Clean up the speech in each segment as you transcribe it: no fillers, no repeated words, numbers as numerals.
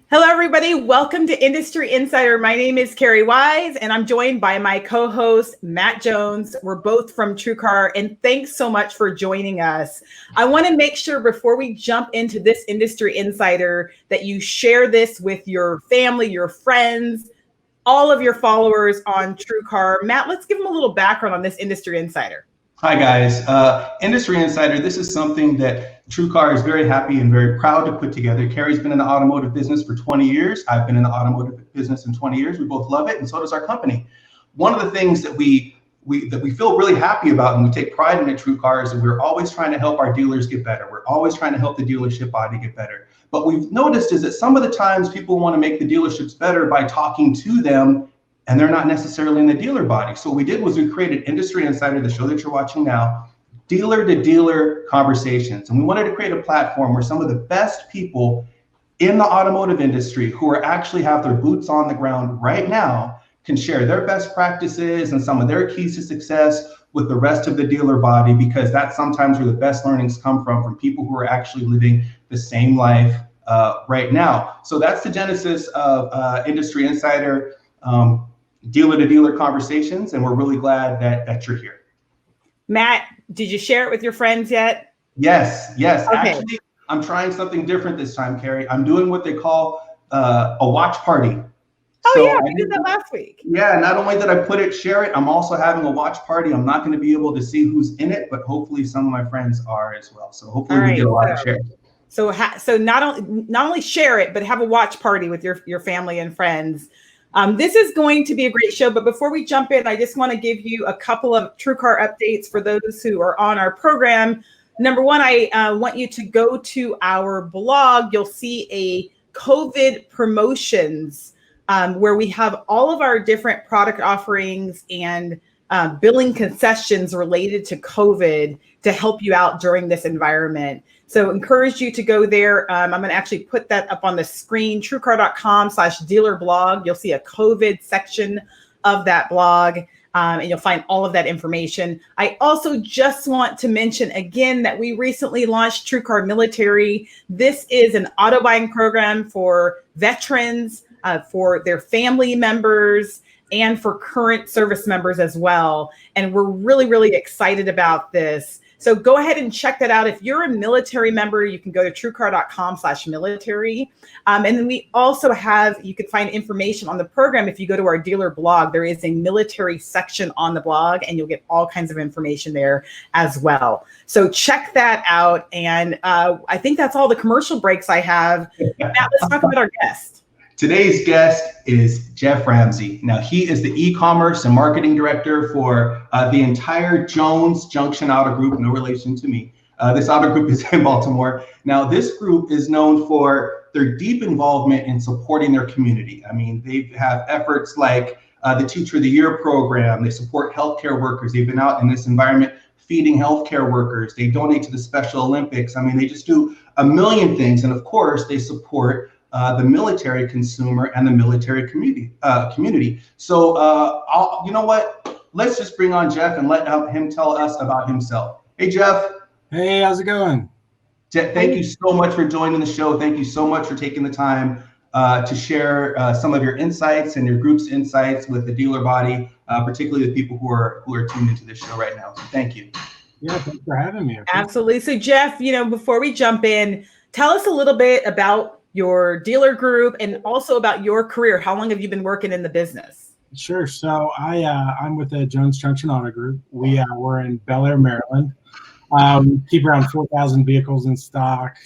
Hello, everybody. Welcome to Industry Insider. My name is Carrie Wise, and I'm joined by my co-host, Matt Jones. We're both from TrueCar, and thanks so much for joining us. I want to make sure before we jump into this Industry Insider that you share this with your family, your friends, all of your followers on TrueCar. Matt, let's give them a little background on this Industry Insider. Hi, guys. Industry Insider, this is something that TrueCar is very happy and very proud to put together. Carrie's been in the automotive business for 20 years. I've been in the automotive business in 20 years. We both love it, and so does our company. One of the things that we feel really happy about and we take pride in at TrueCar is that we're always trying to help our dealers get better. We're always trying to help the dealership body get better. But we've noticed is that some of the times people want to make the dealerships better by talking to them, and they're not necessarily in the dealer body. So what we did was we created Industry Insider, the show that you're watching now, dealer-to-dealer conversations. And we wanted to create a platform where some of the best people in the automotive industry who are actually have their boots on the ground right now can share their best practices and some of their keys to success with the rest of the dealer body, because that's sometimes where the best learnings come from people who are actually living the same life right now. So that's the genesis of Industry Insider. Dealer-to-dealer conversations, and we're really glad that you're here. Matt, did you share it with your friends yet? Yes. Okay. Actually, I'm trying something different this time, Carrie. I'm doing what they call a watch party. Oh, so yeah, we did that last week. Yeah, not only did I share it, I'm also having a watch party. I'm not going to be able to see who's in it, but hopefully some of my friends are as well. So hopefully we get a lot of shares. So not only share it, but have a watch party with your family and friends. This is going to be a great show, but before we jump in, I just want to give you a couple of TrueCar updates for those who are on our program. Number one, I want you to go to our blog. You'll see a COVID promotions where we have all of our different product offerings and billing concessions related to COVID to help you out during this environment. So encourage you to go there. I'm going to actually put that up on the screen, truecar.com/dealer blog. You'll see a COVID section of that blog, and you'll find all of that information. I also just want to mention again that we recently launched TrueCar Military. This is an auto buying program for veterans, for their family members, and for current service members as well. And we're really, really excited about this. So go ahead and check that out. If you're a military member, you can go to truecar.com/military. And then we also you can find information on the program. If you go to our dealer blog, there is a military section on the blog, and you'll get all kinds of information there as well. So check that out. And I think that's all the commercial breaks I have. Now let's talk about our guest. Today's guest is Geoff Ramsey. Now, he is the e-commerce and marketing director for the entire Junction auto group, no relation to me. This auto group is in Baltimore. Now, this group is known for their deep involvement in supporting their community. I mean, they have efforts like the Teacher of the Year program. They support healthcare workers. They've been out in this environment feeding healthcare workers. They donate to the Special Olympics. I mean, they just do a million things. And of course, they support the military consumer and the military community. So you know what? Let's just bring on Geoff and let him tell us about himself. Hey, Geoff. Hey, how's it going? Thank you so much for joining the show. Thank you so much for taking the time to share some of your insights and your group's insights with the dealer body, particularly the people who are tuned into this show right now. So thank you. Yeah, thanks for having me. Absolutely. So Geoff, before we jump in, tell us a little bit about your dealer group and also about your career. How long have you been working in the business? Sure. So I'm with the Junction Auto Group. We're in Bel Air, Maryland. Keep around 4,000 vehicles in stock.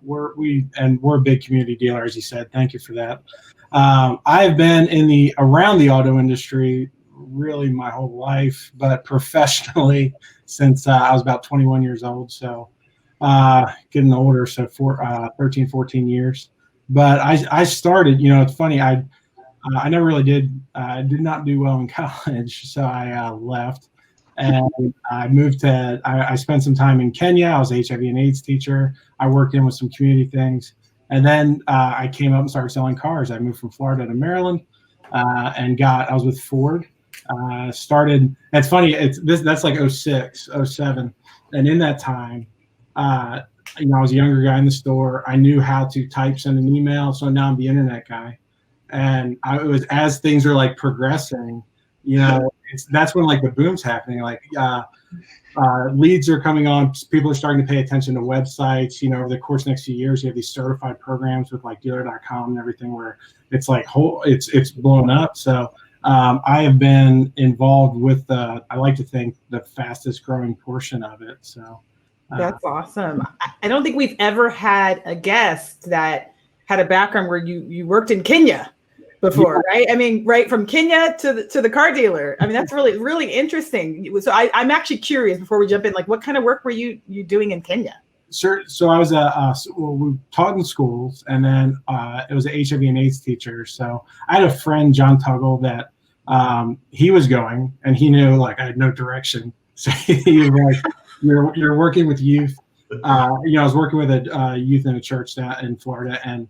We're a big community dealer, as you said. Thank you for that. I've been around the auto industry really my whole life, but professionally since I was about 21 years old. So getting older, so 13, 14 years. But I started, it's funny, I never really did not do well in college, so I left. And I moved I spent some time in Kenya. I was an HIV and AIDS teacher. I worked in with some community things. And then I came up and started selling cars. I moved from Florida to Maryland and I was with Ford. Started, it's funny, that's like 06, 07. And in that time, I was a younger guy in the store. I knew how to type, send an email. So now I'm the internet guy. And it was as things are like progressing, that's when like the boom's happening. Like leads are coming on. People are starting to pay attention to websites. Over the course of the next few years, you have these certified programs with like dealer.com and everything where it's like it's blown up. So I have been involved with I like to think the fastest growing portion of it. So that's awesome. I don't think we've ever had a guest that had a background where you worked in Kenya before, right? I mean, right from Kenya to the car dealer. I mean, that's really, really interesting. So I'm actually curious before we jump in, like what kind of work were you doing in Kenya? Sure. So I was we taught in schools, and then it was an HIV and AIDS teacher. So I had a friend, John Tuggle, that he was going, and he knew like I had no direction. So he was like, "You're working with youth." I was working with a youth in a church in Florida, and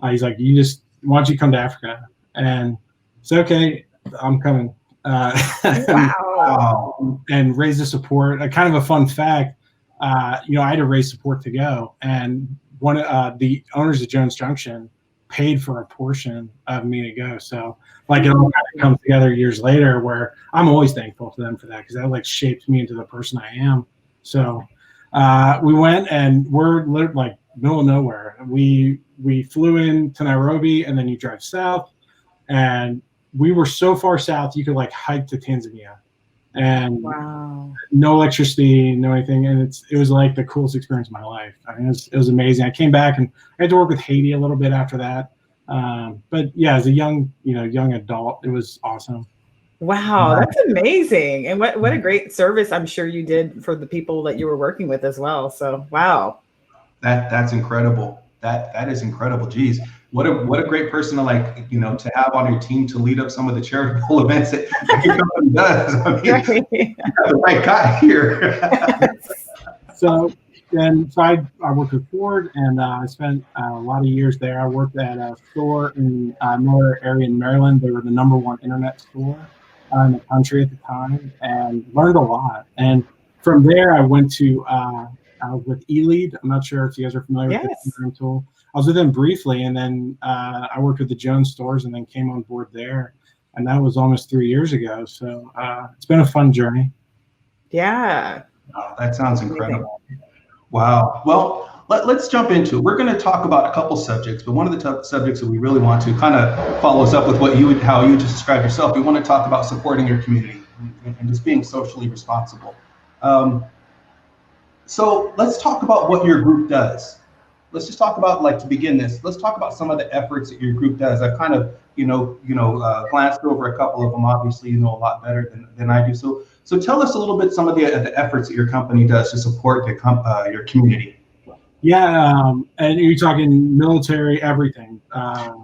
he's like, "Why don't you come to Africa?" And it's okay, I'm coming. Wow. And raise the support. Kind of a fun fact. I had to raise support to go, and one of the owners of Jones Junction paid for a portion of me to go. So like it all kind of comes together years later, where I'm always thankful to them for that, because that like shaped me into the person I am. So we went, and we're like middle of nowhere. We flew in to Nairobi, and then you drive south, and we were so far south you could like hike to Tanzania. And wow, no electricity, no anything, and it was like the coolest experience of my life. I mean, it was amazing. I came back and I had to work with Haiti a little bit after that, but yeah, as a young adult, it was awesome. Wow, that's amazing, and what a great service I'm sure you did for the people that you were working with as well. So wow, that's incredible. That is incredible. Geez, what a great person to have on your team to lead up some of the charitable events that your company does. I mean, you got the right guy here. So I worked with Ford, and I spent a lot of years there. I worked at a store in another area in Maryland. They were the #1 internet store in the country at the time, and learned a lot. And from there, I went to I was with eLead. I'm not sure if you guys are familiar with the tool. I was with them briefly, and then I worked with the Jones stores, and then came on board there. And that was almost 3 years ago. So it's been a fun journey. Yeah. Oh, that sounds incredible. Wow. Well, let's jump into it. We're going to talk about a couple subjects, but one of the subjects that we really want to kind of follow us up with how you just described yourself. We want to talk about supporting your community and just being socially responsible. So let's talk about what your group does. Let's just talk about, to begin this, let's talk about some of the efforts that your group does. I've kind of, glanced over a couple of them. Obviously, you know a lot better than I do. So tell us a little bit some of the efforts that your company does to support your community. Yeah, and you're talking military, everything.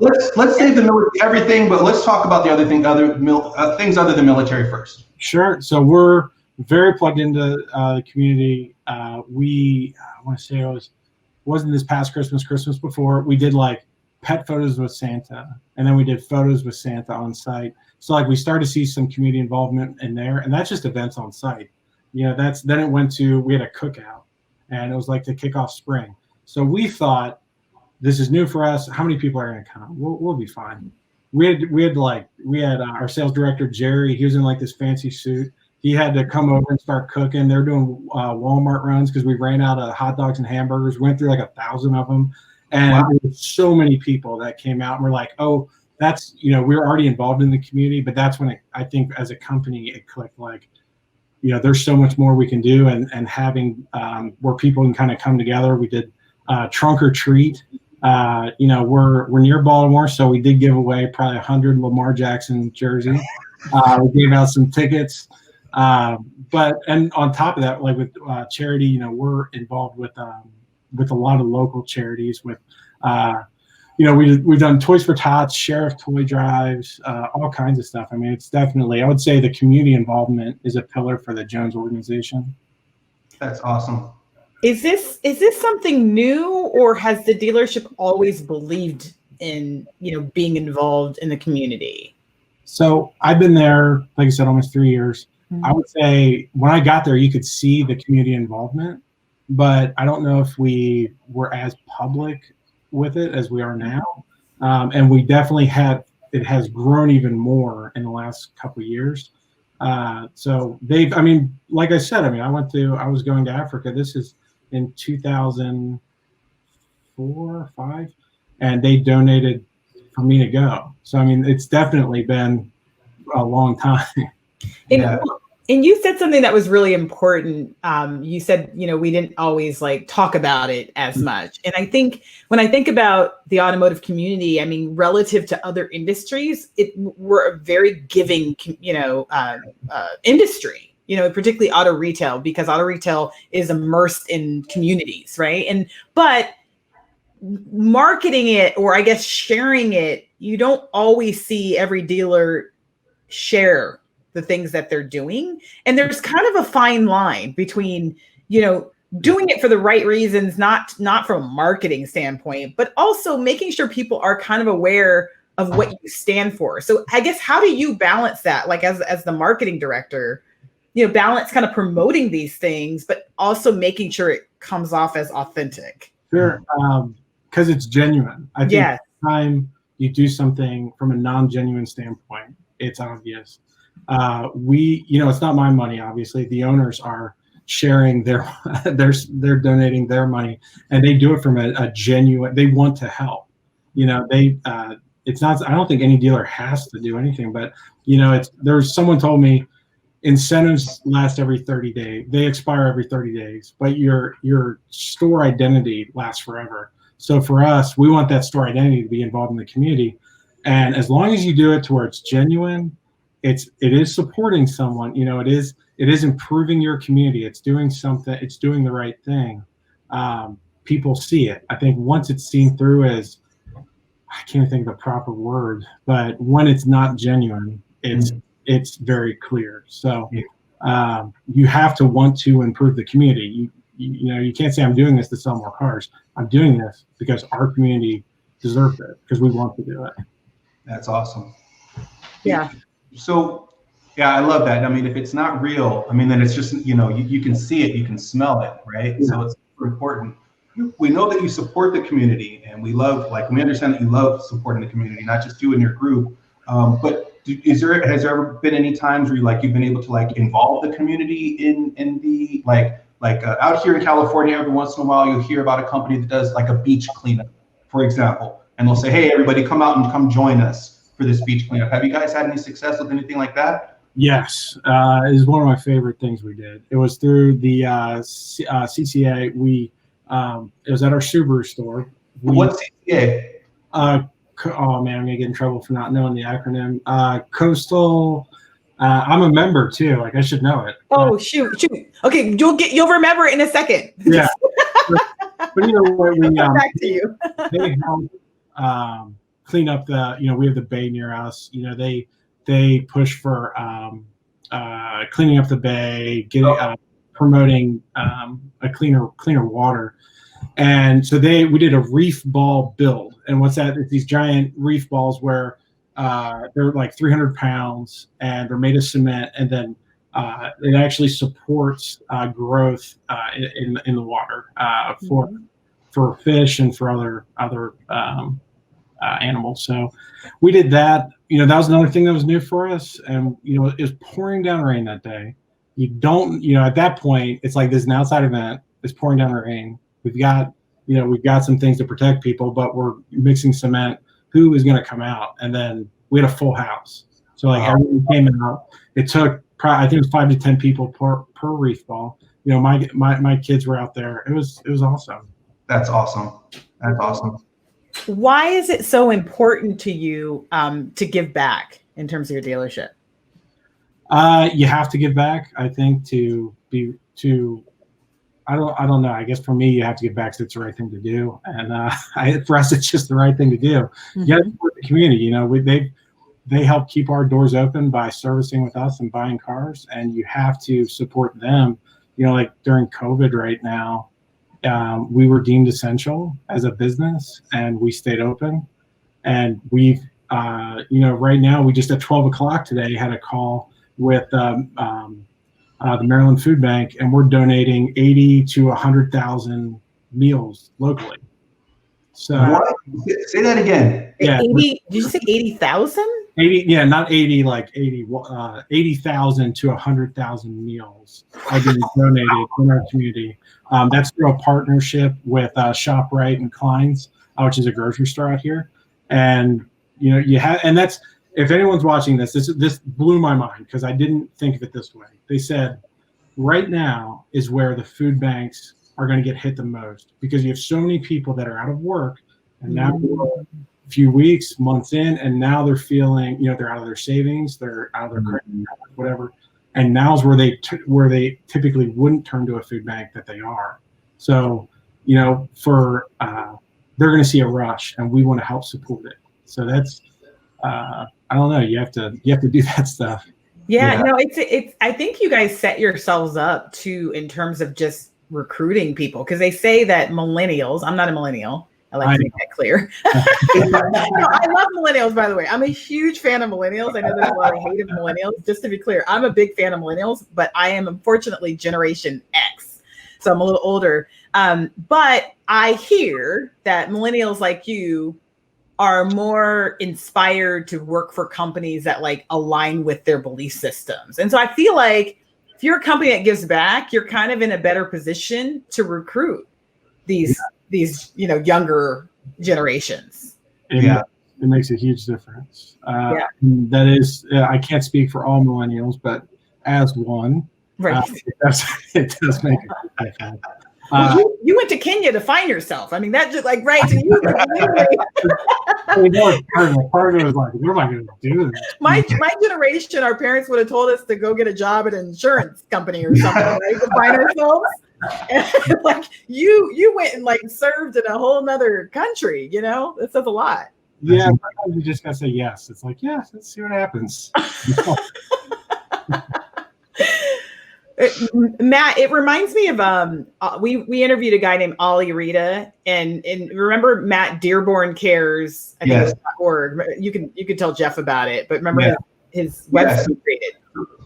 Let's save the military everything, but let's talk about the things other than military first. Sure. So we're very plugged into the community. I want to say it wasn't this past Christmas before, we did like pet photos with Santa, and then we did photos with Santa on site. So like we started to see some community involvement in there, and that's just events on site. Then it went to, we had a cookout, and it was like to kick off spring. So we thought, this is new for us. How many people are going to come? We'll be fine. We had our sales director, Jerry. He was in like this fancy suit. He had to come over and start cooking. They're doing Walmart runs because we ran out of hot dogs and hamburgers. We went through like 1,000 of them. And wow. There were so many people that came out, and we're like, oh, that's, we were already involved in the community, but that's when I think as a company, it clicked like, there's so much more we can do, and having where people can kind of come together. We did trunk or treat. We're near Baltimore, so we did give away probably 100 Lamar Jackson jerseys. We gave out some tickets. And on top of that, like with charity, we're involved with a lot of local charities. With we've done Toys for Tots, Sheriff toy drives, all kinds of stuff. I mean, it's definitely, I would say the community involvement is a pillar for the Jones organization. That's awesome. Is this something new, or has the dealership always believed in being involved in the community? So I've been there, like I said, almost 3 years. I would say when I got there, you could see the community involvement. but I don't know if we were as public with it as we are now. And we definitely it has grown even more in the last couple of years. So I mean, like I said, I mean, I was going to Africa. This is in 2004 or 5, and they donated for me to go. So, I mean, it's definitely been a long time. And you said something that was really important. You said, we didn't always like talk about it as much. And I think when I think about the automotive community, I mean, relative to other industries, we're a very giving, industry, particularly auto retail, because auto retail is immersed in communities, right? But marketing it, or I guess sharing it, you don't always see every dealer share the things that they're doing. And there's kind of a fine line between, doing it for the right reasons, not from a marketing standpoint, but also making sure people are kind of aware of what you stand for. So I guess, how do you balance that? Like as the marketing director, balance kind of promoting these things, but also making sure it comes off as authentic. Sure. Because it's genuine. I think Yes. Time you do something from a non-genuine standpoint, it's obvious. It's not my money, obviously. The owners are sharing they're donating their money, and they do it from a genuine, they want to help. It's not, I don't think any dealer has to do anything, but someone told me incentives last every 30 days. They expire every 30 days, but your store identity lasts forever. So for us, we want that store identity to be involved in the community. And as long as you do it to where it's genuine, it is supporting someone, it is improving your community. It's doing something, it's doing the right thing. People see it. I think once it's seen through as, I can't think of the proper word, but when it's not genuine, it's very clear. So you have to want to improve the community. You can't say I'm doing this to sell more cars. I'm doing this because our community deserves it, because we want to do it. That's awesome. Yeah. So, yeah, I love that. I mean, if it's not real, I mean, then it's just, you can see it, you can smell it, right? Yeah. So it's super important. We know that you support the community, and we understand that you love supporting the community, not just you and your group. But has there ever been any times where you've been able to involve the community in the out here in California, every once in a while you'll hear about a company that does a beach cleanup, for example, and they'll say, hey, everybody come out and come join us for this beach cleanup. Have you guys had any success with anything like that? Yes, it is one of my favorite things we did. It was through the CCA. It was at our Subaru store. What's CCA? Oh man, I'm gonna get in trouble for not knowing the acronym. Coastal. I'm a member too. I should know it. Oh shoot! Okay, you'll remember it in a second. Yeah. But you know what? Back to you. They help clean up we have the bay near us. They push for cleaning up the bay, promoting a cleaner water. And so we did a reef ball build. And what's that? It's these giant reef balls where they're 300 pounds, and they're made of cement, and then it actually supports growth in the water for fish and for other animals. So we did that. That was another thing that was new for us. And it was pouring down rain that day. You don't, at that point, it's like this is an outside event. It's pouring down rain. We've got some things to protect people, but we're mixing cement. Who is going to come out? And then we had a full house. So everyone came out. It took I think it was 5 to 10 people per reef ball. My kids were out there. It was awesome. That's awesome. That's awesome. Why is it so important to you to give back in terms of your dealership? You have to give back. I think I don't know. I guess for me, you have to give back because it's the right thing to do. And for us, it's just the right thing to do. Mm-hmm. You got to support the community. They help keep our doors open by servicing with us and buying cars, and you have to support them. During COVID right now, we were deemed essential as a business, and we stayed open. And we've, right now, we just at 12 o'clock today had a call with the Maryland Food Bank, and we're donating 80 to 100,000 meals locally. So what? Say that again. yeah, 80, did you say 80,000? 80, yeah, not 80, like 80, 80,000 to 100,000 meals are being donated in our community. That's through a partnership with ShopRite and Klein's, which is a grocery store out here. And you have, and that's, if anyone's watching this blew my mind because I didn't think of it this way. They said right now is where the food banks are going to get hit the most because you have so many people that are out of work, and now we're a few weeks, months in, and now they're feeling, they're out of their savings, they're out of their credit, whatever, and now's where they typically wouldn't turn to a food bank that they are. So, for they're going to see a rush, and we want to help support it. So that's I don't know. You have to do that stuff. Yeah. No, it's. I think you guys set yourselves up too in terms of just recruiting people because they say that millennials. I'm not a millennial. I like to make that clear. No, I love millennials, by the way. I'm a huge fan of millennials. I know there's a lot of hate of millennials. Just to be clear, I'm a big fan of millennials, but I am unfortunately Generation X, so I'm a little older. But I hear that millennials like you are more inspired to work for companies that like align with their belief systems. And so I feel like if you're a company that gives back, you're kind of in a better position to recruit these younger generations. It makes a huge difference. That is, I can't speak for all millennials, but as one, right. It does make a difference. Well, you went to Kenya to find yourself. I mean, that just like right to you. Part of it was like, what am I going to do? My generation, our parents would have told us to go get a job at an insurance company or something, right? To find ourselves. And, like you went and like served in a whole nother country. That says a lot. Yeah, sometimes you just gotta say yes. It's like, yes, let's see what happens. Matt, it reminds me of we interviewed a guy named Ollie Rita, and remember Matt Dearborn Cares, I think it was .org. You can tell Geoff about it, but remember his website he created.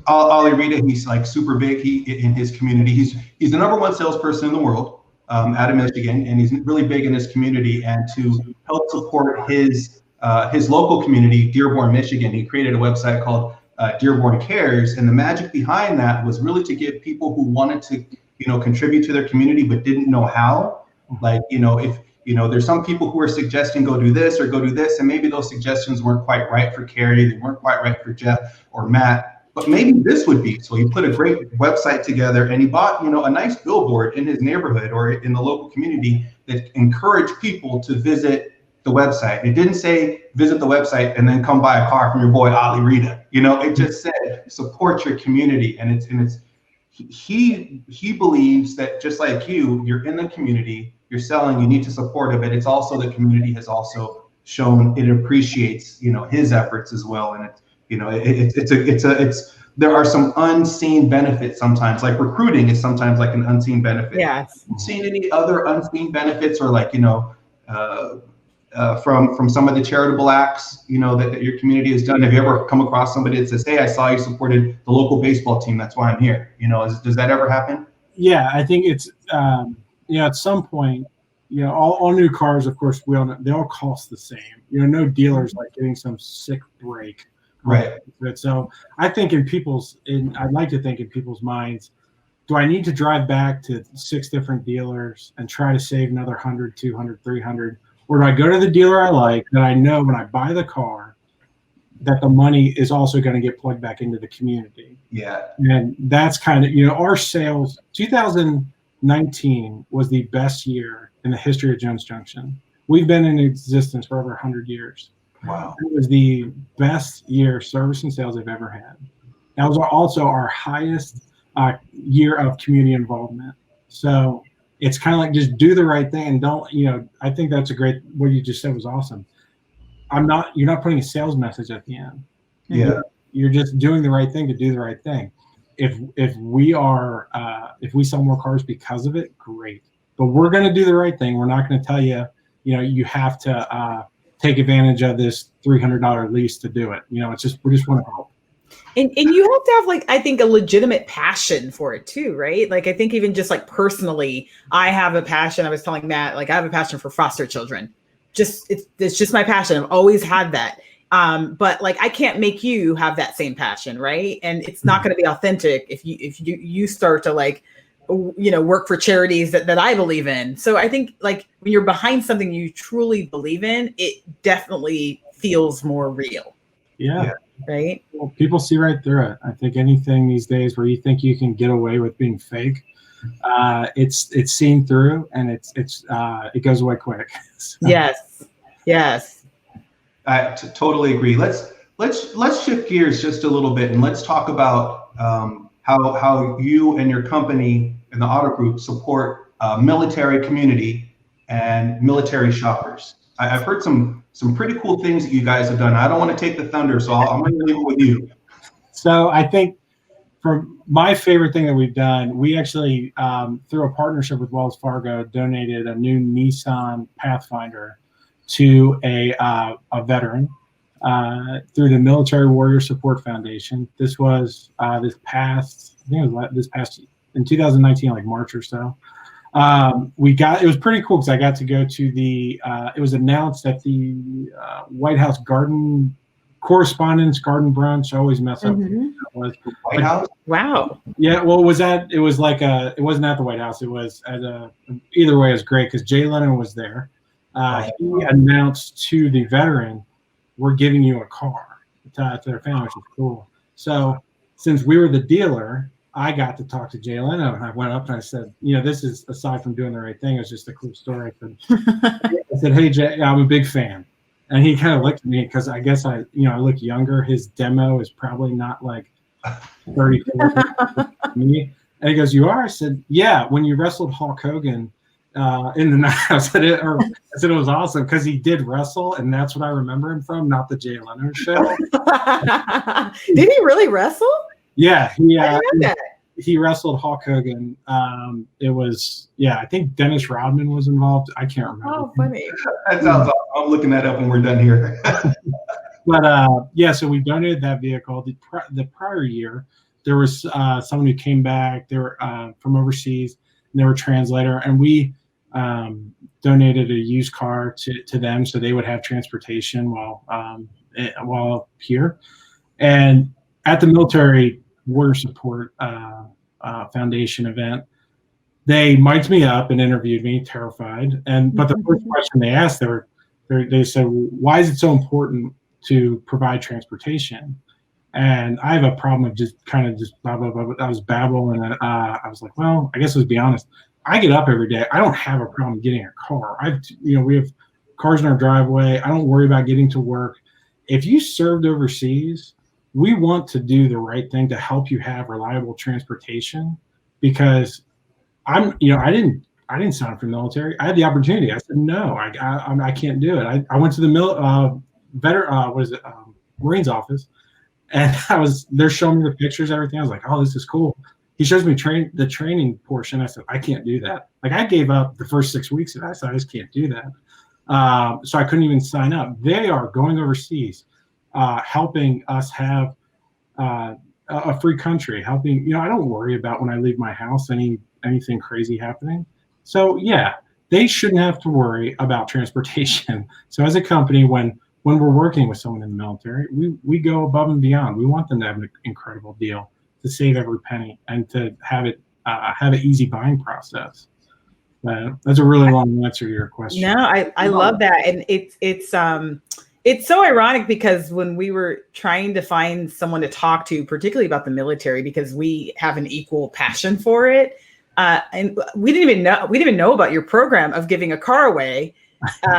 Ollie Rita, he's like super big. He in his community. He's the #1 salesperson in the world out of Michigan, and he's really big in his community. And to help support his local community, Dearborn, Michigan, he created a website called Dearborn Cares, and the magic behind that was really to give people who wanted to, contribute to their community but didn't know how. Like, if there's some people who are suggesting go do this or go do this, and maybe those suggestions weren't quite right for Carrie, they weren't quite right for Geoff or Matt, but maybe this would be. So he put a great website together, and he bought, a nice billboard in his neighborhood or in the local community that encouraged people to visit the website. It didn't say visit the website and then come buy a car from your boy Ollie Rita. It just said support your community, and he believes that just like you're in the community, you're selling, you need to support it. It's also the community has also shown it appreciates his efforts as well, and there are some unseen benefits sometimes. Like recruiting is sometimes like an unseen benefit. Yes. Have you seen any other unseen benefits or like from some of the charitable acts, that your community has done? Have you ever come across somebody that says, "Hey, I saw you supported the local baseball team. That's why I'm here." Does that ever happen? Yeah, I think it's, at some point, all new cars, of course, they all cost the same. No dealer's like getting some sick break. Right. So I think I'd like to think in people's minds, do I need to drive back to 6 different dealers and try to save another 100, 200, 300? Or do I go to the dealer I like that I know when I buy the car that the money is also going to get plugged back into the community? Yeah. And that's kind of, our sales, 2019 was the best year in the history of Jones Junction. We've been in existence for over 100 years. Wow. It was the best year service and sales I've ever had. That was also our highest year of community involvement. So it's kind of like just do the right thing and don't, I think that's a great, what you just said was awesome. You're not putting a sales message at the end. Yeah. You're just doing the right thing to do the right thing. If we sell more cars because of it, great. But we're going to do the right thing. We're not going to tell you, you have to take advantage of this $300 lease to do it. We just want to help. And you have to have, like, I think, a legitimate passion for it too, right? Like, I think even just like personally, I have a passion. I was telling Matt, like, I have a passion for foster children. It's just my passion. I've always had that. But like, I can't make you have that same passion, right? And it's not going to be authentic if you start to, like, work for charities that I believe in. So I think, like, when you're behind something you truly believe in, it definitely feels more real. Yeah. Right. Well, people see right through it. I think anything these days where you think you can get away with being fake, it's seen through, and it goes away quick. So. Yes. I totally agree. Let's shift gears just a little bit, and let's talk about how you and your company and the Auto Group support military community and military shoppers. I've heard some pretty cool things that you guys have done. I don't want to take the thunder, so I'm going to leave it with you. So I think for my favorite thing that we've done, we actually, through a partnership with Wells Fargo, donated a new Nissan Pathfinder to a veteran through the Military Warrior Support Foundation. This was this past in 2019, like March or so. It was pretty cool because I got to go to it was announced at the White House Correspondence Garden Brunch. I always mess up. Mm-hmm. White House? Wow. Yeah, well, it wasn't at the White House. It was either way, it was great because Jay Leno was there. He announced to the veteran, we're giving you a car to their family, which is cool. So since we were the dealer, I got to talk to Jay Leno, and I went up and I said, this is, aside from doing the right thing, it's just a cool story. I said, hey, Jay, I'm a big fan. And he kind of looked at me because I guess I look younger. His demo is probably not like 34 me. And he goes, you are? I said, yeah, when you wrestled Hulk Hogan in the night. I said it was awesome because he did wrestle, and that's what I remember him from, not the Jay Leno show. Did he really wrestle? Yeah, that. He wrestled Hulk Hogan. It was, I think Dennis Rodman was involved. I can't remember. Oh, funny. That sounds awesome. I'm looking that up when we're done here. But so we donated that vehicle. The prior year, there was someone who came back. They were from overseas, and they were a translator, and we donated a used car to them so they would have transportation while here. And at the Military Warrior Support Foundation event, they mic'd me up and interviewed me, terrified. But the first question they asked, they said, "Why is it so important to provide transportation?" And I have a problem of just blah, blah, blah. I was babbling, and I was like, well, I guess let's be honest. I get up every day. I don't have a problem getting a car. We have cars in our driveway. I don't worry about getting to work. If you served overseas, we want to do the right thing to help you have reliable transportation, because I didn't sign up for the military. I had the opportunity. I said, no, I can't do it. I went to the Marines office, and they're showing me the pictures, everything. I was like, oh, this is cool. He shows me the training portion. I said, I can't do that. Like, I gave up the first 6 weeks of that. I said, I just can't do that. So I couldn't even sign up. They are going overseas, helping us have a free country, helping, I don't worry about when I leave my house, anything crazy happening. So yeah, they shouldn't have to worry about transportation. So as a company, when we're working with someone in the military, we go above and beyond. We want them to have an incredible deal, to save every penny, and to have an easy buying process. That's a really long answer to your question. No, I love that. And it's so ironic because when we were trying to find someone to talk to, particularly about the military, because we have an equal passion for it, and we didn't even know about your program of giving a car away.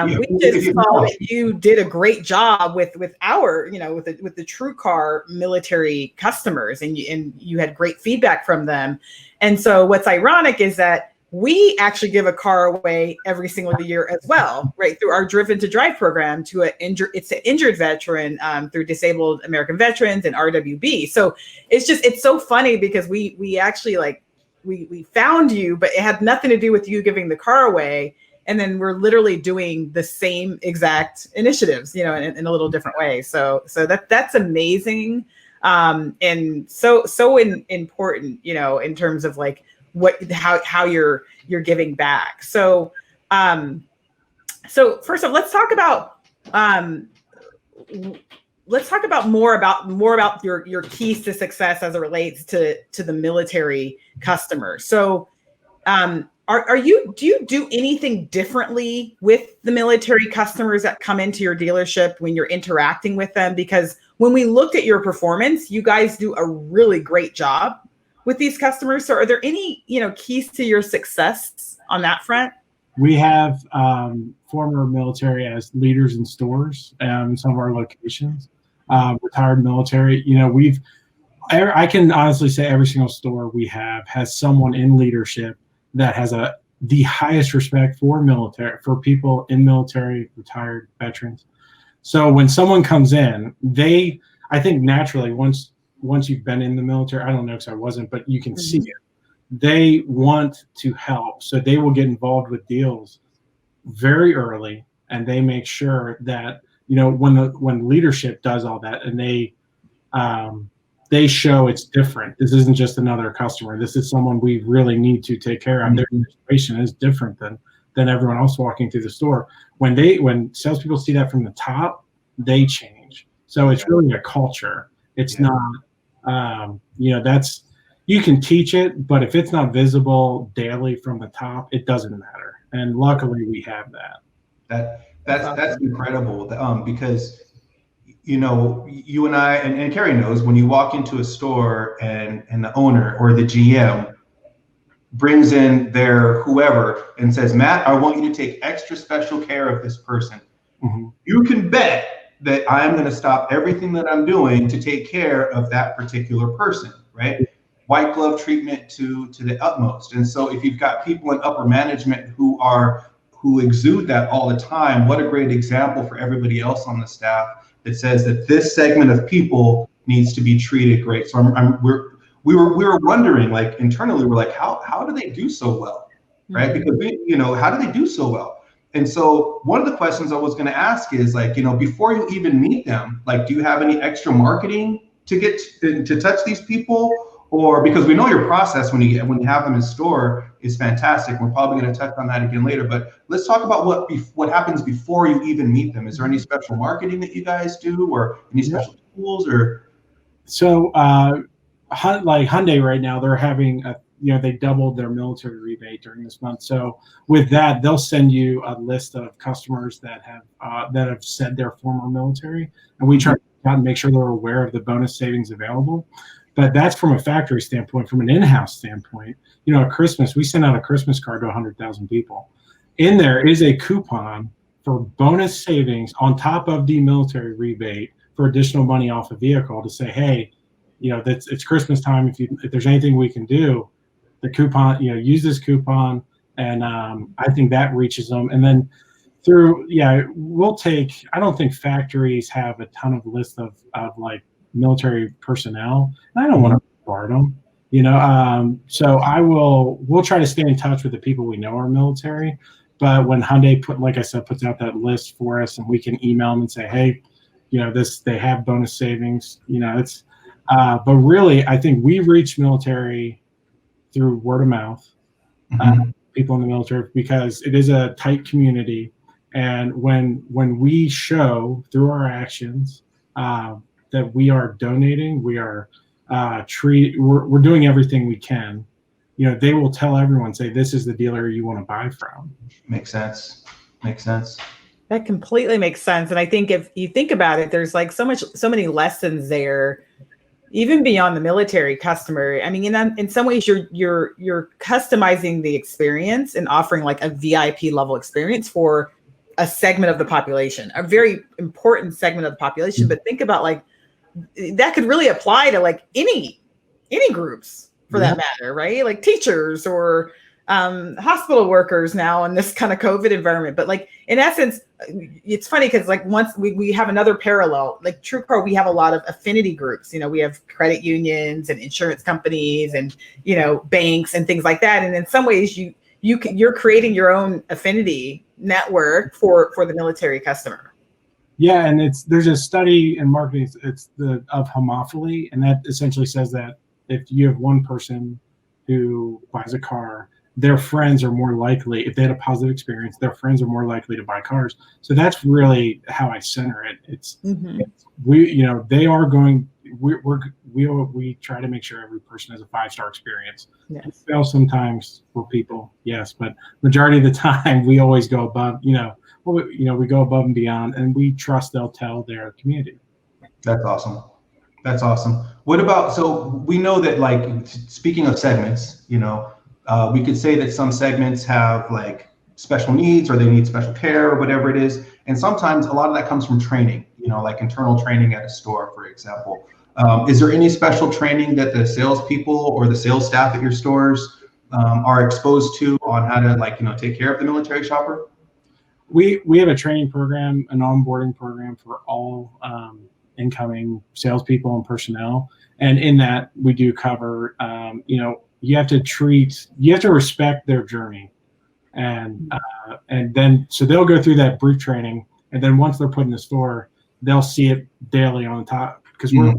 We just saw that you did a great job with our, with the TrueCar military customers, and you had great feedback from them. And so what's ironic is that we actually give a car away every single year as well, right, through our Driven to Drive program to an injured veteran through Disabled American Veterans and RWB. So it's so funny because we actually we found you, but it had nothing to do with you giving the car away. And then we're literally doing the same exact initiatives, in a little different way. So that's amazing. And so important, you know, in terms of like how you're giving back. So so first off, let's talk about more about your keys to success as it relates to the military customer. So do you do anything differently with the military customers that come into your dealership when you're interacting with them? Because when we looked at your performance, you guys do a really great job with these customers. So are there any, you know, keys to your success on that front? We have former military as leaders in stores in some of our locations, retired military. You know, I can honestly say every single store we have has someone in leadership that has the highest respect for people in military, retired veterans. So when someone comes in, I think naturally, once you've been in the military, I don't know because I wasn't, but you can see it. They want to help. So they will get involved with deals very early, and they make sure that, you know, when leadership does all that, and they show it's different. This isn't just another customer. This is someone we really need to take care of. Their situation is different than everyone else walking through the store. When salespeople see that from the top, they change. So it's really a culture. It's not, you know, you can teach it, but if it's not visible daily from the top, it doesn't matter. And luckily we have that. That's incredible. Because, you know, you and I, and Carrie knows, when you walk into a store and the owner or the GM brings in their whoever and says, Matt, I want you to take extra special care of this person. You can bet that I'm going to stop everything that I'm doing to take care of that particular person, right? White glove treatment to the utmost. And so if you've got people in upper management who exude that all the time, what a great example for everybody else on the staff that says that this segment of people needs to be treated great. So we were wondering, like, internally, we're like, how do they do so well, right? Because how do they do so well? And so one of the questions I was going to ask is, like, you know, before you even meet them, like, do you have any extra marketing to get to touch these people? Or because we know your process when you have them in store is fantastic. We're probably going to touch on that again later, but let's talk about what happens before you even meet them. Is there any special marketing that you guys do, or any special tools? Or so like Hyundai right now, they're having they doubled their military rebate during this month. So with that, they'll send you a list of customers that have said they're former military, and we try to make sure they're aware of the bonus savings available. But that's from a factory standpoint. From an in-house standpoint, you know, at Christmas, we send out a Christmas card to 100,000 people. In there is a coupon for bonus savings on top of the military rebate for additional money off a vehicle to say, hey, you know, it's Christmas time. If there's anything we can do, the coupon, you know, use this coupon. And I think that reaches them. And then I don't think factories have a ton of lists of like military personnel. And I don't want to bombard them, you know. So we'll try to stay in touch with the people we know are military. But when Hyundai puts out that list for us, and we can email them and say, hey, you know, they have bonus savings, you know, it's, but really, I think we reach military through word of mouth, people in the military, because it is a tight community. And when we show through our actions that we are donating, we are we're doing everything we can, you know, they will tell everyone, say, this is the dealer you want to buy from. Makes sense. That completely makes sense. And I think if you think about it, there's like so many lessons there, even beyond the military customer. I mean, in some ways, you're customizing the experience and offering like a VIP level experience for a segment of the population, a very important segment of the population. But think about, like, that could really apply to like any groups for that matter, right? Like teachers or hospital workers now in this kind of COVID environment. But like, in essence, it's funny because like once we have another parallel, like TrueCar, we have a lot of affinity groups. You know, we have credit unions and insurance companies and, you know, banks and things like that. And in some ways you're creating your own affinity network for the military customer. Yeah, and there's a study in marketing. It's of homophily, and that essentially says that if you have one person who buys a car, their friends are more likely, if they had a positive experience, their friends are more likely to buy cars. So that's really how I center it. It's they are going. We try to make sure every person has a 5-star experience. Yes. We fail sometimes for people, yes, but majority of the time we always go above. We go above and beyond, and we trust they'll tell their community. That's awesome. That's awesome. What about, so we know that, like, speaking of segments, we could say that some segments have like special needs or they need special care or whatever it is. And sometimes a lot of that comes from training, like internal training at a store, for example. Is there any special training that the salespeople or the sales staff at your stores are exposed to on how to take care of the military shopper? We have a training program, an onboarding program for all incoming salespeople and personnel, and in that we do cover. You have to respect their journey, and then so they'll go through that brief training, and then once they're put in the store, they'll see it daily on top because we're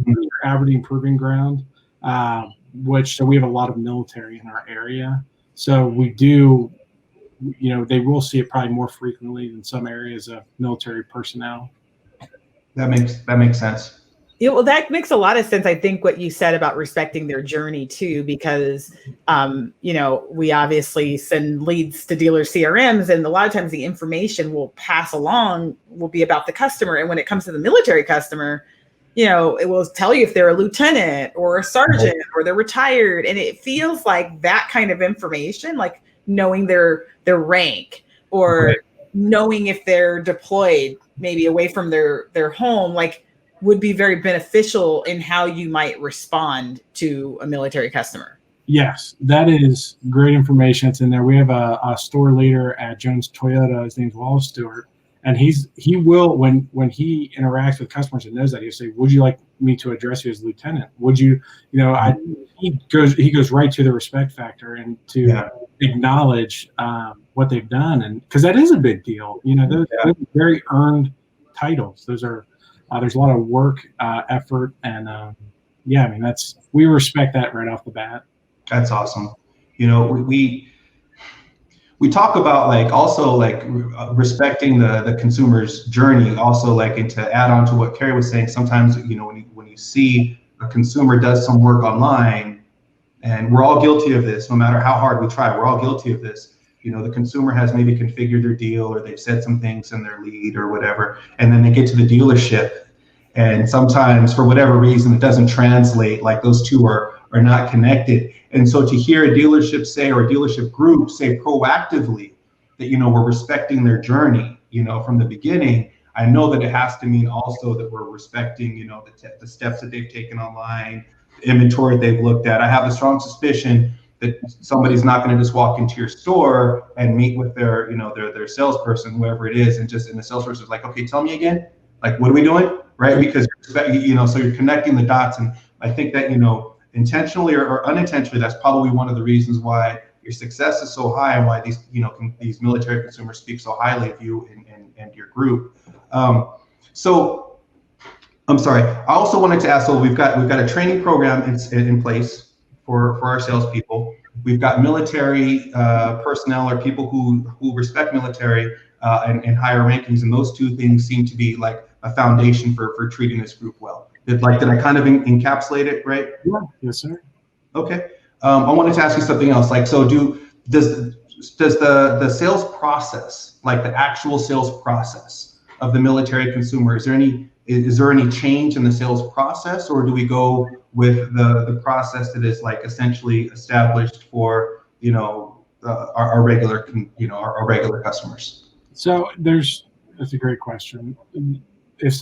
Aberdeen Proving Ground, so we have a lot of military in our area, so we do. They will see it probably more frequently than some areas of military personnel. That makes sense. Yeah, well, that makes a lot of sense. I think what you said about respecting their journey too, because, we obviously send leads to dealer CRMs, and a lot of times the information we'll pass along will be about the customer. And when it comes to the military customer, it will tell you if they're a lieutenant or a sergeant or they're retired. And it feels like that kind of information, like knowing their rank or knowing if they're deployed maybe away from their home, like would be very beneficial in how you might respond to a military customer. Yes, that is great information. It's in there. We have a store leader at Jones Toyota. His name's Wallace Stewart. And he will, when he interacts with customers and knows that, he'll say, "Would you like me to address you as lieutenant? Would you, he goes right to the respect factor and to acknowledge what they've done. And because that is a big deal, those are very earned titles. Those are, there's a lot of work, effort. And we respect that right off the bat. That's awesome. We talk about respecting the consumer's journey, also and to add on to what Carrie was saying, sometimes when you see a consumer does some work online, and we're all guilty of this, no matter how hard we try, we're all guilty of this. The consumer has maybe configured their deal, or they've said some things in their lead or whatever, and then they get to the dealership, and sometimes for whatever reason it doesn't translate, like those two are not connected. And so to hear a dealership say, or a dealership group say proactively that, we're respecting their journey, from the beginning, I know that it has to mean also that we're respecting, the steps that they've taken online, the inventory they've looked at. I have a strong suspicion that somebody's not going to just walk into your store and meet with their, their salesperson, whoever it is, and the salesperson is like, okay, tell me again, like, what are we doing? Right? Because, so you're connecting the dots. And I think that, intentionally or unintentionally, that's probably one of the reasons why your success is so high and why these military consumers speak so highly of you and your group. So I'm sorry. I also wanted to ask, so we've got a training program in place for our salespeople. We've got military personnel, or people who respect military and higher rankings, and those two things seem to be like a foundation for treating this group well. Did I kind of encapsulate it right? Yeah. Yes, sir. Okay. I wanted to ask you something else. Does the sales process, like the actual sales process of the military consumer, is there any change in the sales process, or do we go with the process that is essentially established for our regular customers? So that's a great question. If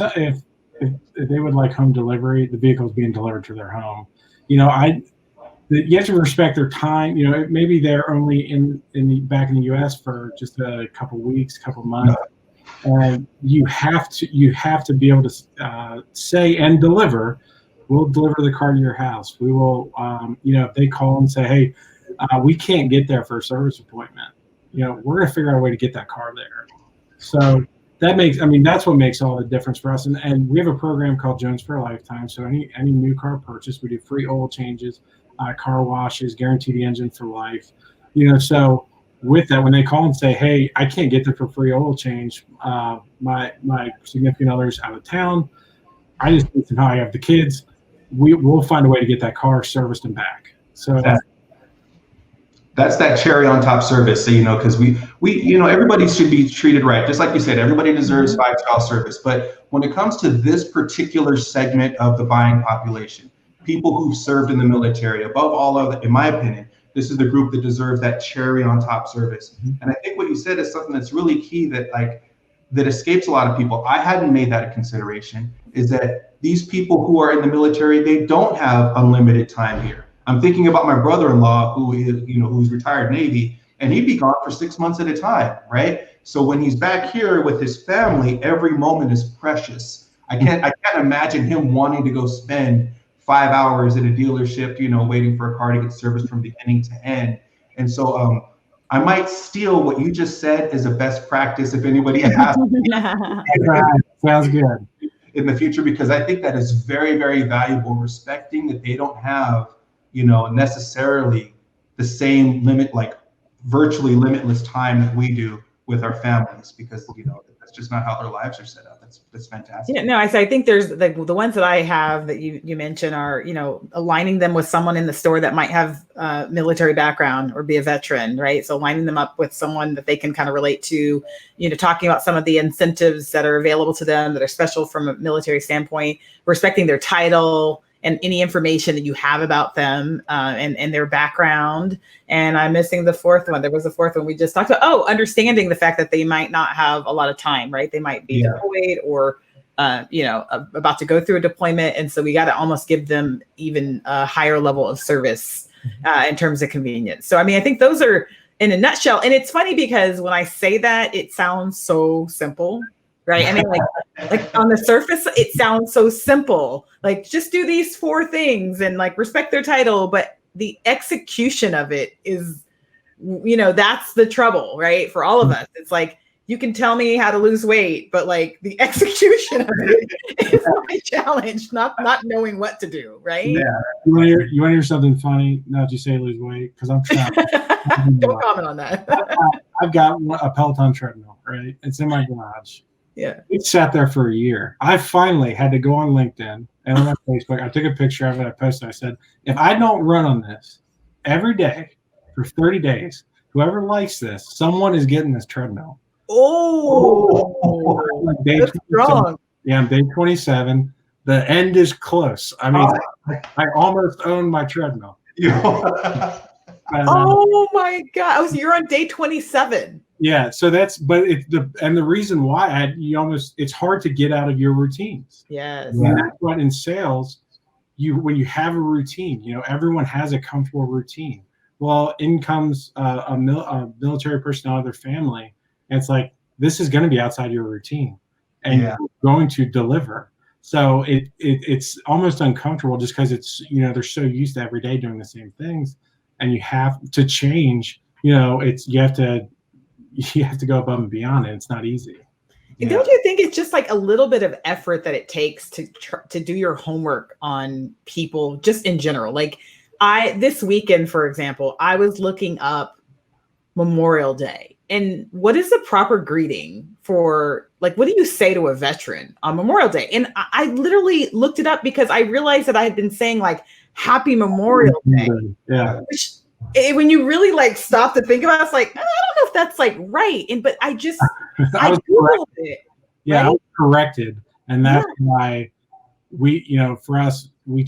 they would like home delivery, the vehicle's being delivered to their home. You have to respect their time. Maybe they're only back in the U.S. for just a couple weeks, couple months, and you have to be able to say and deliver. We'll deliver the car to your house. We will, if they call and say, hey, we can't get there for a service appointment, we're going to figure out a way to get that car there. So that's what makes all the difference for us. And we have a program called Jones for a Lifetime. So any new car purchase, we do free oil changes, car washes, guarantee the engine for life. So with that, when they call and say, hey, I can't get there for free oil change, my significant other's out of town, I just need to know I have the kids, we'll find a way to get that car serviced and back. So that's that cherry on top service. So, because we everybody should be treated right. Just like you said, everybody deserves 5-star service. But when it comes to this particular segment of the buying population, people who've served in the military, above all other, in my opinion, this is the group that deserves that cherry on top service. And I think what you said is something that's really key that escapes a lot of people. I hadn't made that a consideration, is that these people who are in the military, they don't have unlimited time here. I'm thinking about my brother-in-law who's retired Navy, and he'd be gone for 6 months at a time, right? So when he's back here with his family, every moment is precious. I can't imagine him wanting to go spend 5 hours at a dealership, waiting for a car to get serviced from beginning to end. And so I might steal what you just said as a best practice if anybody asks me. Sounds good. In the future, because I think that is very, very valuable, respecting that they don't have necessarily the same limit, like virtually limitless time that we do with our families, because that's just not how their lives are set up. That's fantastic. Yeah, no, I think there's the ones that I have that you mentioned are aligning them with someone in the store that might have military background or be a veteran, right? So lining them up with someone that they can kind of relate to, talking about some of the incentives that are available to them that are special from a military standpoint, respecting their title and any information that you have about them and their background. And I'm missing the fourth one. There was a fourth one we just talked about. Oh, understanding the fact that they might not have a lot of time, right? They might be deployed or, about to go through a deployment. And so we got to almost give them even a higher level of service in terms of convenience. So, I think those are in a nutshell. And it's funny because when I say that, it sounds so simple, right? Like on the surface, it sounds so simple. Like just do these 4 things and respect their title. But the execution of it is, that's the trouble, right? For all of us, it's like, you can tell me how to lose weight, but the execution of it is my challenge, not knowing what to do, right? Yeah. You want to hear something funny? Now that you say lose weight, because I'm trying. Don't comment on that. I've got a Peloton treadmill, right? It's in my garage. Yeah. It sat there for a year. I finally had to go on LinkedIn and on my Facebook. I took a picture of it. I posted. I said, if I don't run on this every day for 30 days, whoever likes this, someone is getting this treadmill. Oh, that's strong. Yeah, I'm day 27. The end is close. I almost own my treadmill. Oh my God! You're on day 27. Yeah, so the reason why it's hard to get out of your routines. Yes. And that's what in sales, when you have a routine, everyone has a comfortable routine. Well, in comes a military personnel of their family, and it's like, this is going to be outside your routine, and you're going to deliver. So it's almost uncomfortable just because it's they're so used to every day doing the same things, and you have to change. You have to go above and beyond it. It's not easy. And don't you think it's just a little bit of effort that it takes to do your homework on people just in general? This weekend, for example, I was looking up Memorial Day and what is the proper greeting for, what do you say to a veteran on Memorial Day? And I literally looked it up because I realized that I had been saying Happy Memorial Day. Yeah. Which, when you really stop to think about it, it's I don't know if that's right. But I just, I Googled it. Yeah, right? I was corrected. And that's why we, for us, we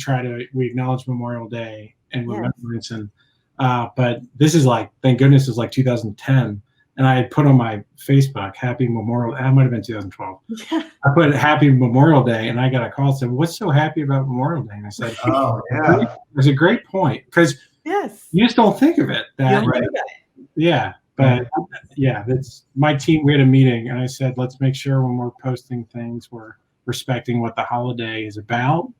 acknowledge Memorial Day and remembrance. And, but this is thank goodness it's 2010. And I had put on my Facebook, Happy Memorial. That might have been 2012. I put Happy Memorial Day, and I got a call and said, what's so happy about Memorial Day? And I said, oh, yeah. It's a great point. Because you just don't think of it. Yeah. But that's my team. We had a meeting, and I said, let's make sure when we're posting things, we're respecting what the holiday is about.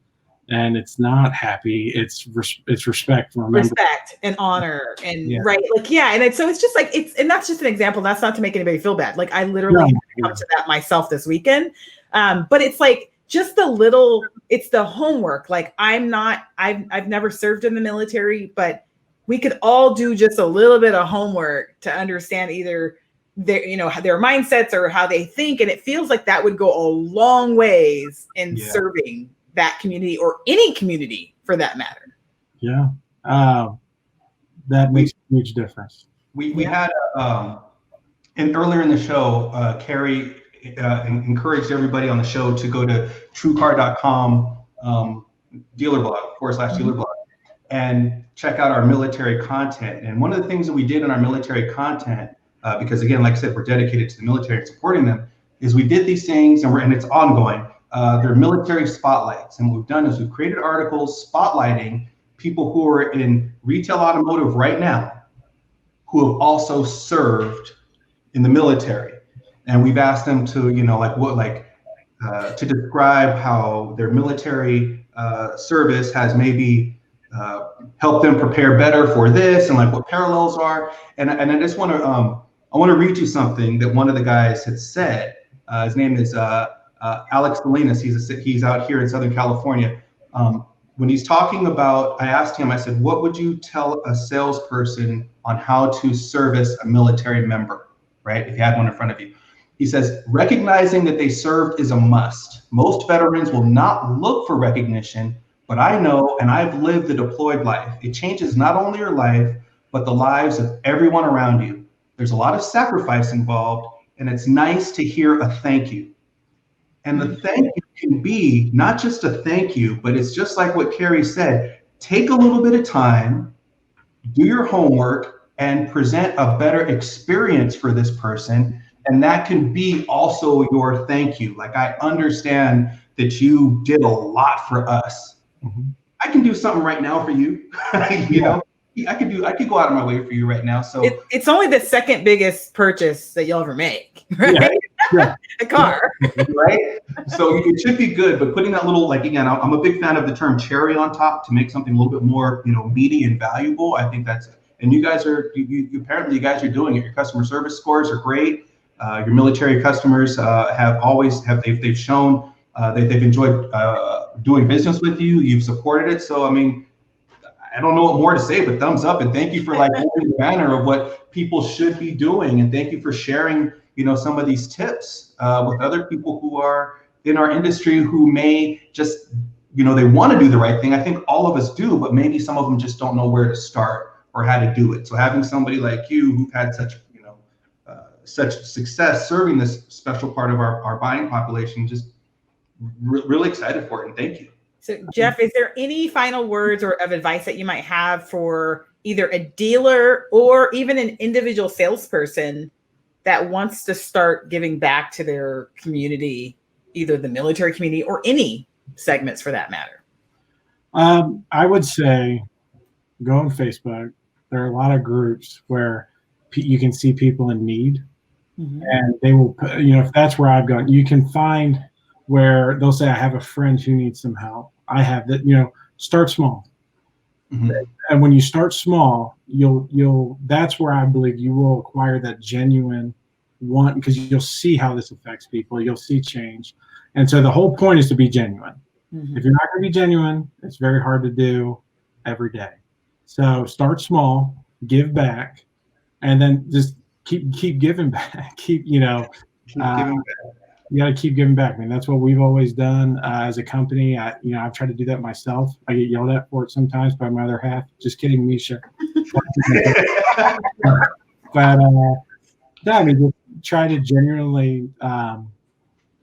And it's not happy. It's respect. Respect and honor and right. And so it's just and that's just an example. That's not to make anybody feel bad. I literally come to that myself this weekend. But it's like just it's the homework. Like I've never served in the military, but we could all do just a little bit of homework to understand either their mindsets or how they think. And it feels like that would go a long ways in serving that community or any community for that matter. Yeah. That makes a huge difference. We had, and earlier in the show, Carrie encouraged everybody on the show to go to TrueCar.com dealer blog /dealer blog and check out our military content. And one of the things that we did in our military content, because again, like I said, we're dedicated to the military and supporting them, is we did these things and it's ongoing. They're military spotlights. And what we've done is we've created articles spotlighting people who are in retail automotive right now who have also served in the military. And we've asked them to, to describe how their military service has maybe helped them prepare better for this and like what parallels are. And I just want to read you something that one of the guys had said. His name is Alex Salinas. He's out here in Southern California. When he's talking about, I asked him, I said, what would you tell a salesperson on how to service a military member, right? If you had one in front of you. He says, recognizing that they served is a must. Most veterans will not look for recognition, but I know, and I've lived the deployed life. It changes not only your life, but the lives of everyone around you. There's a lot of sacrifice involved, and it's nice to hear a thank you. And the thank you can be not just a thank you, but it's just like what Carrie said, take a little bit of time, do your homework, and present a better experience for this person. And that can be also your thank you. Like, I understand that you did a lot for us. Mm-hmm. I can do something right now for you. you know, I could go out of my way for you right now. So it's only the second biggest purchase that you'll ever make, right? Yeah. A car, right? So it should be good, but putting that little, like, again, I'm a big fan of the term cherry on top to make something a little bit more, meaty and valuable. I think that's, and you guys are, apparently you guys are doing it. Your customer service scores are great. Your military customers they've shown they've enjoyed doing business with you. You've supported it. So, I mean, I don't know what more to say, but thumbs up, and thank you for like holding the banner of what people should be doing, and thank you for sharing, some of these tips with other people who are in our industry who may just, they want to do the right thing. I think all of us do, but maybe some of them just don't know where to start or how to do it. So having somebody like you who've had such success serving this special part of our buying population, just really excited for it, and thank you. So, Geoff, is there any final words or of advice that you might have for either a dealer or even an individual salesperson that wants to start giving back to their community, either the military community or any segments for that matter? I would say go on Facebook. There are a lot of groups where you can see people in need, and they will, if that's where I've gone, you can find where they'll say, I have a friend who needs some help. I have that, start small. Mm-hmm. And when you start small, that's where I believe you will acquire that genuine want, because you'll see how this affects people. You'll see change. And so the whole point is to be genuine. Mm-hmm. If you're not going to be genuine, it's very hard to do every day. So start small, give back, and then just keep giving back. Keep giving back. You got to keep giving back. I mean, that's what we've always done as a company. I've tried to do that myself. I get yelled at for it sometimes by my other half. Just kidding, Misha. But just try to genuinely,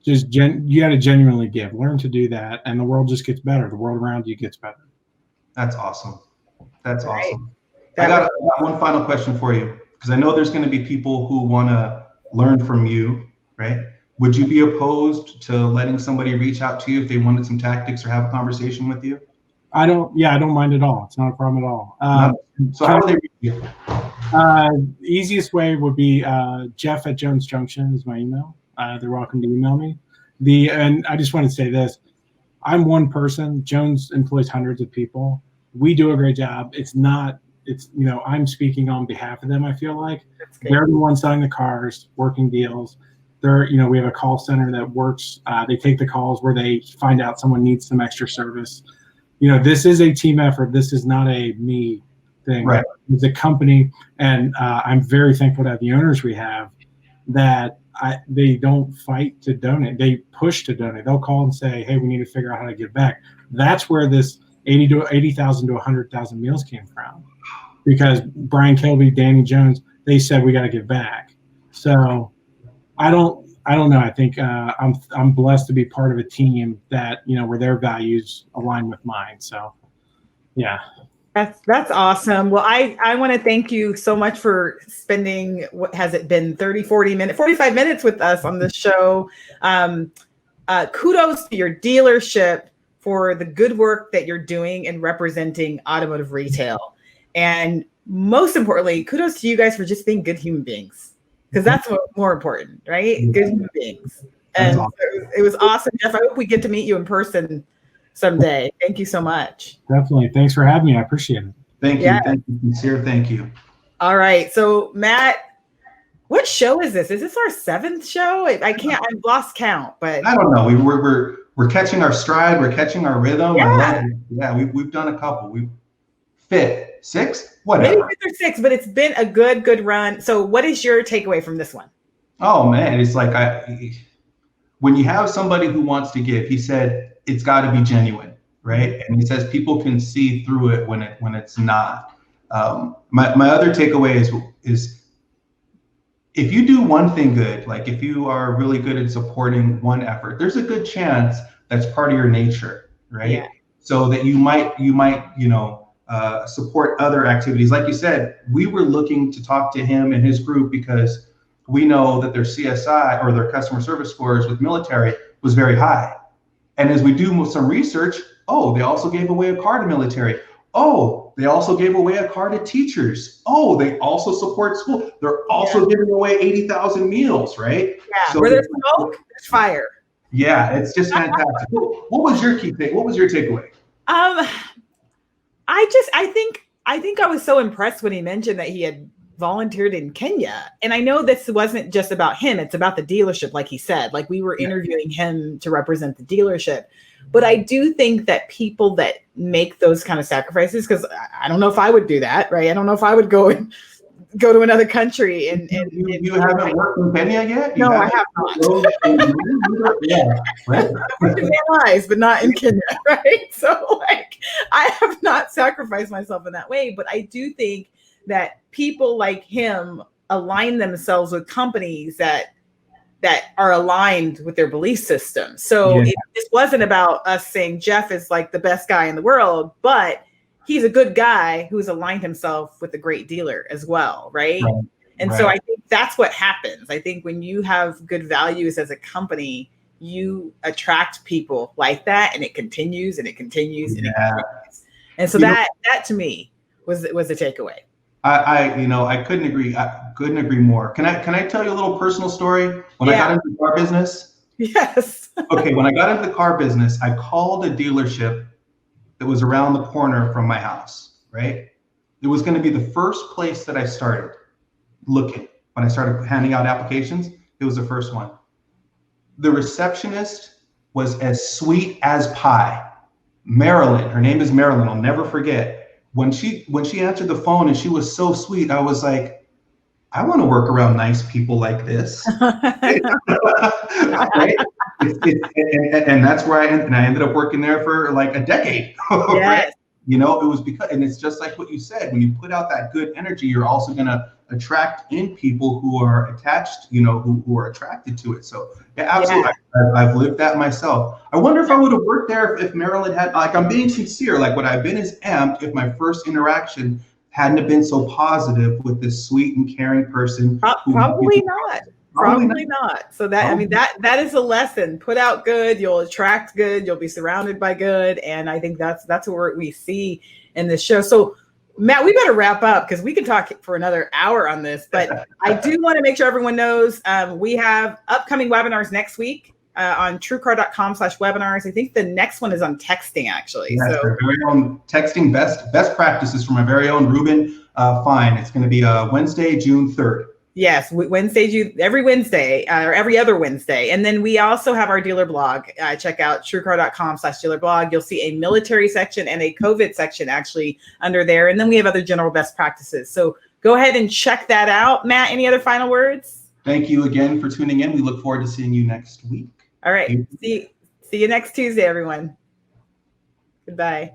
you got to genuinely give. Learn to do that, and the world just gets better. The world around you gets better. That's awesome. That's awesome. I got one final question for you, because I know there's going to be people who want to learn from you, right? Would you be opposed to letting somebody reach out to you if they wanted some tactics or have a conversation with you? I don't mind at all. It's not a problem at all. So how do they reach you? Easiest way would be Geoff at Jones Junction is my email. They're welcome to email me. And I just want to say this. I'm one person. Jones employs hundreds of people. We do a great job. I'm speaking on behalf of them, I feel like. They're the ones selling the cars, working deals. We have a call center that works. They take the calls where they find out someone needs some extra service. This is a team effort. This is not a me thing. Right. It's a company, and I'm very thankful to have the owners we have that they don't fight to donate. They push to donate. They'll call and say, "Hey, we need to figure out how to give back." That's where this 80,000 to 100,000 meals came from, because Brian Kilby, Danny Jones, they said we got to give back. So I don't know. I think I'm blessed to be part of a team that where their values align with mine. So yeah. That's awesome. Well, I want to thank you so much for spending, what has it been, 30, 40 minutes, 45 minutes with us on this show. Kudos to your dealership for the good work that you're doing in representing automotive retail. And most importantly, kudos to you guys for just being good human beings, because that's what's more important, right? Good human beings. And awesome. It was awesome. Geoff, I hope we get to meet you in person someday. Thank you so much. Definitely. Thanks for having me. I appreciate it. Thank you. Yeah. Thank you, sincere. Thank you. All right. So Matt, what show is this? Is this our 7th show? I've lost count, but I don't know. We're catching our stride. We're catching our rhythm. Yeah. I love it. Yeah, we've done a couple. We've 5th, 6th, whatever. maybe 5th or 6th, but it's been a good run. So what is your takeaway from this one? Oh man, it's like when you have somebody who wants to give, he said it's got to be genuine, right? And he says people can see through it when it's not. My other takeaway is if you do one thing good, like if you are really good at supporting one effort, there's a good chance that's part of your nature, right? Yeah. So that you might support other activities. Like you said, we were looking to talk to him and his group because we know that their CSI or their customer service scores with military was very high. And as we do some research, they also gave away a car to military. They also gave away a car to teachers. They also support school. They're also giving away 80,000 meals, right? Yeah. So where there's smoke, there's fire. Yeah, it's just fantastic. What was your What was your takeaway? I think I was so impressed when he mentioned that he had volunteered in Kenya. And I know this wasn't just about him, it's about the dealership, like he said. Like, we were interviewing him to represent the dealership. But I do think that people that make those kind of sacrifices, because I don't know if I would do that, right? I don't know if I would go to another country and you haven't worked in Kenya yet? No, I have not. Yeah, right. I've worked in Van but not in Kenya, right? So I have not sacrificed myself in that way. But I do think that people like him align themselves with companies that are aligned with their belief system. So this wasn't about us saying Geoff is like the best guy in the world, but he's a good guy who's aligned himself with a great dealer as well, right? And so I think that's what happens. I think when you have good values as a company, you attract people like that, and it continues and it continues and it continues. And so that to me was the takeaway. I couldn't agree more. Can I tell you a little personal story? When I got into the car business? Yes. Okay, when I got into the car business, I called a dealership that was around the corner from my house, right? It was going to be the first place that I started looking. When I started handing out applications, it was the first one. The receptionist was as sweet as pie. Marilyn, her name is Marilyn, I'll never forget. When she answered the phone and she was so sweet, I was like, I want to work around nice people like this. Right? And that's where I ended up working there for like a decade. Right? It was because, and it's just like what you said, when you put out that good energy, you're also going to attract in people who are attached, who are attracted to it. So yeah, absolutely. Yeah. I've lived that myself. I wonder if I would have worked there if Marilyn had, I'm being sincere, would I have been as amped if my first interaction hadn't have been so positive with this sweet and caring person? Probably not. Probably not. So that is a lesson. Put out good, you'll attract good, you'll be surrounded by good. And I think that's what we see in this show. So Matt, we better wrap up because we can talk for another hour on this, but I do want to make sure everyone knows we have upcoming webinars next week on TrueCar.com/webinars. I think the next one is on texting, actually. Yes, so our very own texting best practices from our very own Ruben Fine. It's going to be Wednesday, June 3rd. Yes, Wednesdays, every Wednesday or every other Wednesday. And then we also have our dealer blog. Check out TrueCar.com/dealer blog. You'll see a military section and a COVID section actually under there. And then we have other general best practices. So go ahead and check that out. Matt, any other final words? Thank you again for tuning in. We look forward to seeing you next week. All right. See you next Tuesday, everyone. Goodbye.